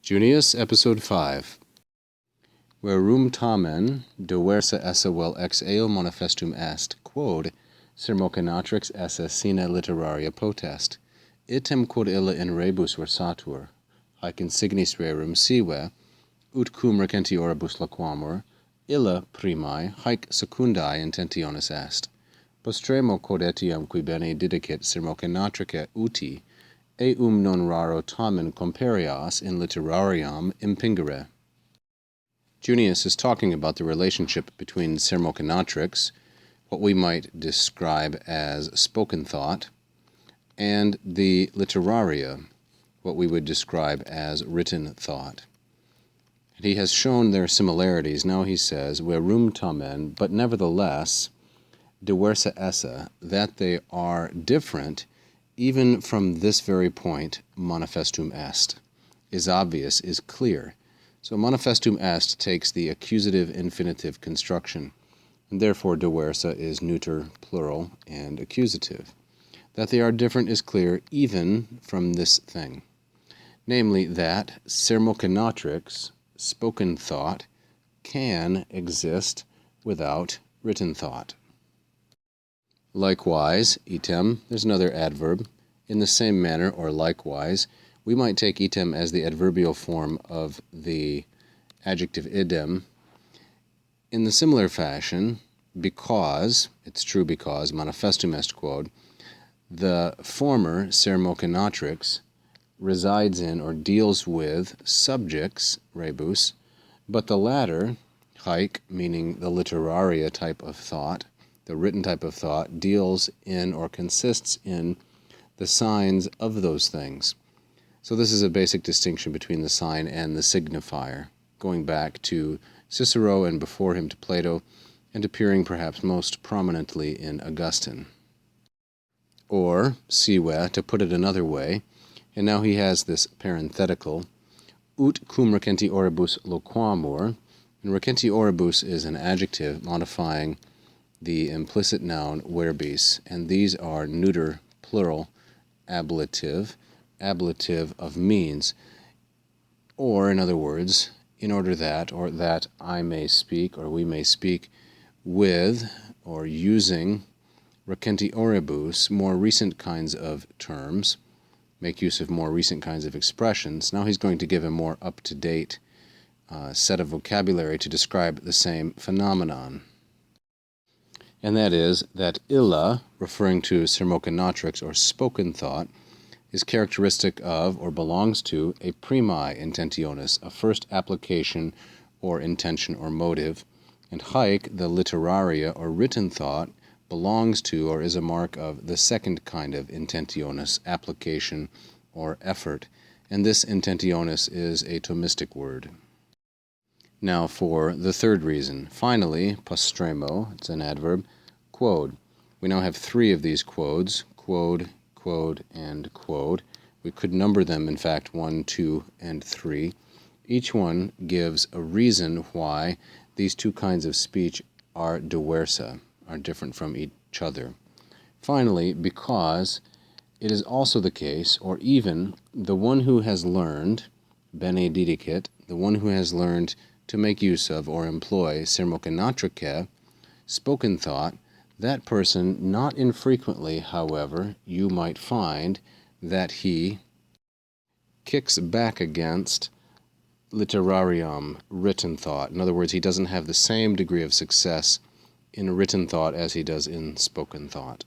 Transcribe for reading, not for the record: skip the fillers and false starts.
Junius, Episode 5. Verum tamen diversa esse vel ex eo manifestum est, quod sermocenatrix esse sine literaria potest, item quod illa in rebus versatur, haec insignis rerum sive, ut cum recentioribus loquamur, illa primae, haec secundae intentionis est. Postremo quod etiam qui bene didicit sermocenatrice uti, eum non raro tamen comperias in literariam impingere. Junius is talking about the relationship between sermocenatrix, what we might describe as spoken thought, and the literaria, what we would describe as written thought. And he has shown their similarities. Now he says, verum tamen, but nevertheless, diversa esse, that they are different, even from this very point, manifestum est, is obvious, is clear. So manifestum est takes the accusative infinitive construction, and therefore diversa is neuter, plural, and accusative. That they are different is clear even from this thing, namely that sermocenatrix, spoken thought, can exist without written thought. Likewise, item, there's another adverb. In the same manner, or likewise, we might take item as the adverbial form of the adjective idem. In the similar fashion, because, it's true because, manifestum est quod, the former sermocenatrix resides in or deals with subjects, rebus, but the latter, haec, meaning the literaria type of thought, the written type of thought, deals in or consists in the signs of those things. So this is a basic distinction between the sign and the signifier, going back to Cicero and before him to Plato, and appearing perhaps most prominently in Augustine. Or, sive, to put it another way, and now he has this parenthetical, ut cum recentioribus loquamur, and recentioribus is an adjective modifying the implicit noun verbis, and these are neuter, plural, ablative of means, or in other words, in order that, or that I may speak, or we may speak with, or using recentioribus, more recent kinds of terms, make use of more recent kinds of expressions. Now he's going to give a more up-to-date set of vocabulary to describe the same phenomenon. And that is that illa, referring to sermocenatrix or spoken thought, is characteristic of or belongs to a primae intentionis, a first application or intention or motive, and haec, the literaria or written thought, belongs to or is a mark of the second kind of intentionis, application or effort, and this intentionis is a Thomistic word. Now for the third reason. Finally, postremo, it's an adverb, quod. We now have three of these quods, quod, quod, and quod. We could number them, in fact, 1, 2, and 3. Each one gives a reason why these two kinds of speech are diversa, are different from each other. Finally, because it is also the case, or even the one who has learned, bene didicit, the one who has learned to make use of or employ sermocenatrice, spoken thought, that person, not infrequently, however, you might find that he kicks back against literarium, written thought. In other words, he doesn't have the same degree of success in written thought as he does in spoken thought.